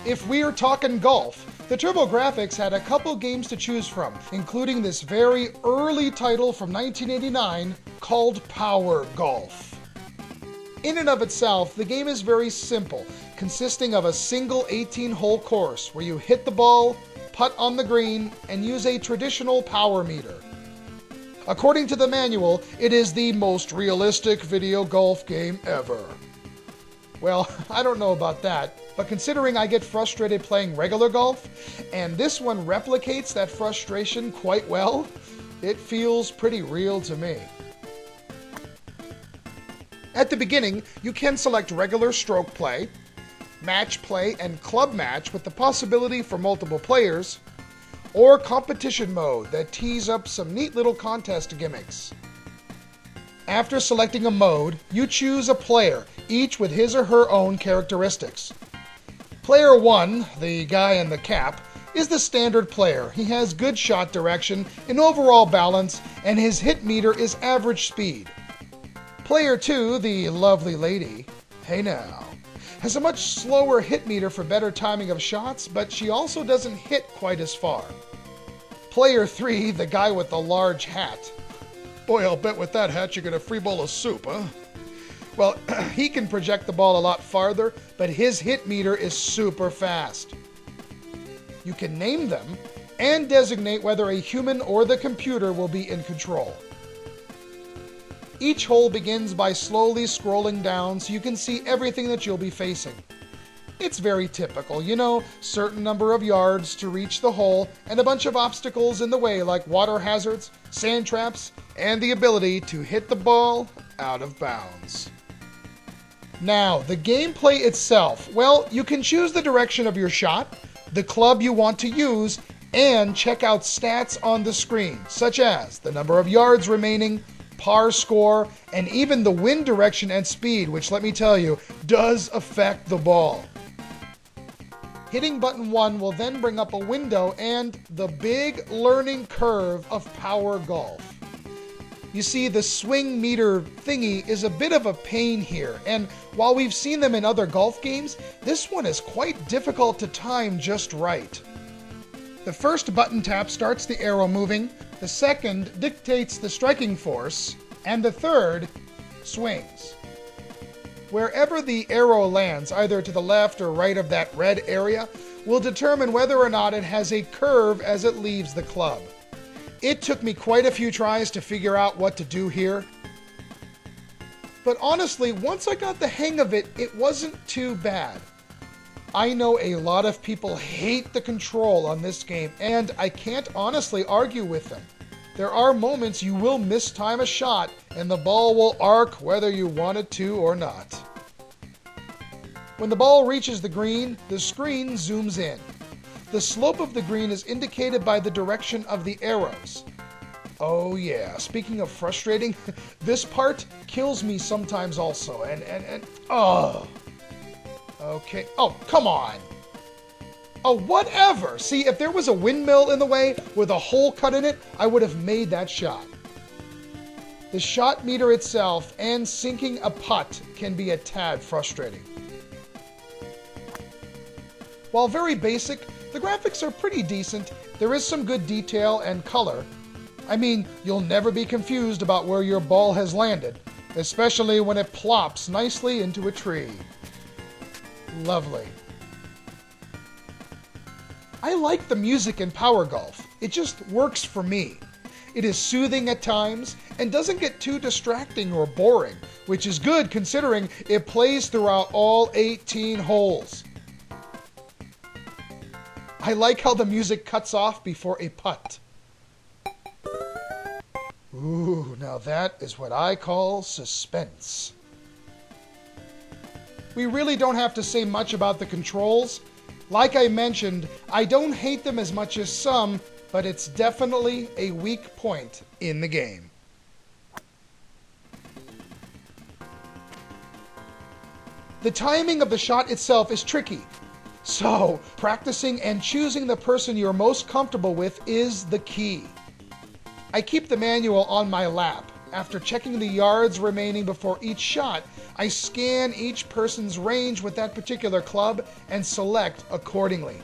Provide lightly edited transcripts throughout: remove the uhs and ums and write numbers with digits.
If we're talking golf, the TurboGrafx had a couple games to choose from, including this very early title from 1989 called Power Golf. In and of itself, the game is very simple, consisting of a single 18-hole course where you hit the ball, putt on the green, and use a traditional power meter. According to the manual, it is the most realistic video golf game ever. Well, I don't know about that, but considering I get frustrated playing regular golf, and this one replicates that frustration quite well, it feels pretty real to me. At the beginning, you can select regular stroke play, match play, and club match with the possibility for multiple players, or competition mode that tees up some neat little contest gimmicks. After selecting a mode, you choose a player, each with his or her own characteristics. Player 1, the guy in the cap, is the standard player. He has good shot direction and overall balance, and his hit meter is average speed. Player 2, the lovely lady, hey now, has a much slower hit meter for better timing of shots, but she also doesn't hit quite as far. Player 3, the guy with the large hat. Boy, I'll bet with that hat you get a free bowl of soup, huh? Well, he can project the ball a lot farther, but his hit meter is super fast. You can name them and designate whether a human or the computer will be in control. Each hole begins by slowly scrolling down so you can see everything that you'll be facing. It's very typical, you know, certain number of yards to reach the hole and a bunch of obstacles in the way like water hazards, sand traps, and the ability to hit the ball out of bounds. Now, the gameplay itself, well, you can choose the direction of your shot, the club you want to use, and check out stats on the screen, such as the number of yards remaining, par score, and even the wind direction and speed, which, let me tell you, does affect the ball. Hitting button 1 will then bring up a window and the big learning curve of Power Golf. You see, the swing meter thingy is a bit of a pain here, and while we've seen them in other golf games, this one is quite difficult to time just right. The first button tap starts the arrow moving, the second dictates the striking force, and the third swings. Wherever the arrow lands, either to the left or right of that red area, will determine whether or not it has a curve as it leaves the club. It took me quite a few tries to figure out what to do here. But honestly, once I got the hang of it, it wasn't too bad. I know a lot of people hate the control on this game, and I can't honestly argue with them. There are moments you will mistime a shot, and the ball will arc whether you want it to or not. When the ball reaches the green, the screen zooms in. The slope of the green is indicated by the direction of the arrows. Oh yeah, speaking of frustrating, this part kills me sometimes also, oh. Okay, oh, come on. Oh, whatever. See, if there was a windmill in the way with a hole cut in it, I would have made that shot. The shot meter itself and sinking a putt can be a tad frustrating. While very basic, the graphics are pretty decent. There is some good detail and color. I mean, you'll never be confused about where your ball has landed, especially when it plops nicely into a tree. Lovely. I like the music in Power Golf. It just works for me. It is soothing at times and doesn't get too distracting or boring, which is good considering it plays throughout all 18 holes. I like how the music cuts off before a putt. Ooh, now that is what I call suspense. We really don't have to say much about the controls. Like I mentioned, I don't hate them as much as some, but it's definitely a weak point in the game. The timing of the shot itself is tricky, so practicing and choosing the person you're most comfortable with is the key. I keep the manual on my lap, After checking the yards remaining before each shot, I scan each person's range with that particular club and select accordingly.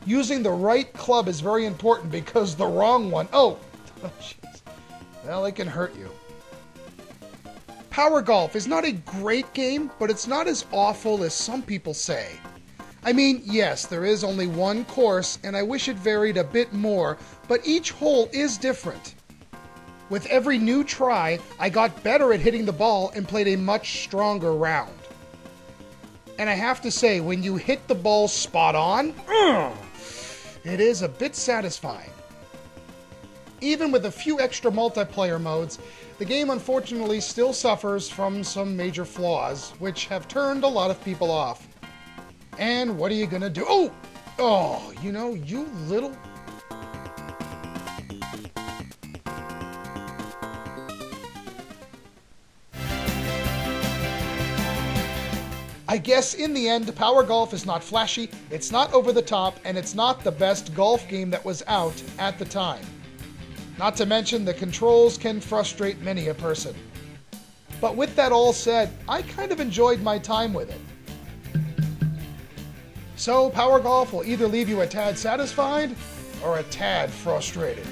Using the right club is very important because the wrong one, oh jeez, well, it can hurt you. Power Golf is not a great game, but it's not as awful as some people say. I mean, yes, there is only one course, and I wish it varied a bit more, but each hole is different. With every new try, I got better at hitting the ball and played a much stronger round. And I have to say, when you hit the ball spot on, it is a bit satisfying. Even with a few extra multiplayer modes, the game unfortunately still suffers from some major flaws, which have turned a lot of people off. And what are you gonna do? Oh, you know, you little... I guess in the end, Power Golf is not flashy, it's not over the top, and it's not the best golf game that was out at the time. Not to mention, the controls can frustrate many a person. But with that all said, I kind of enjoyed my time with it. So, Power Golf will either leave you a tad satisfied or a tad frustrated.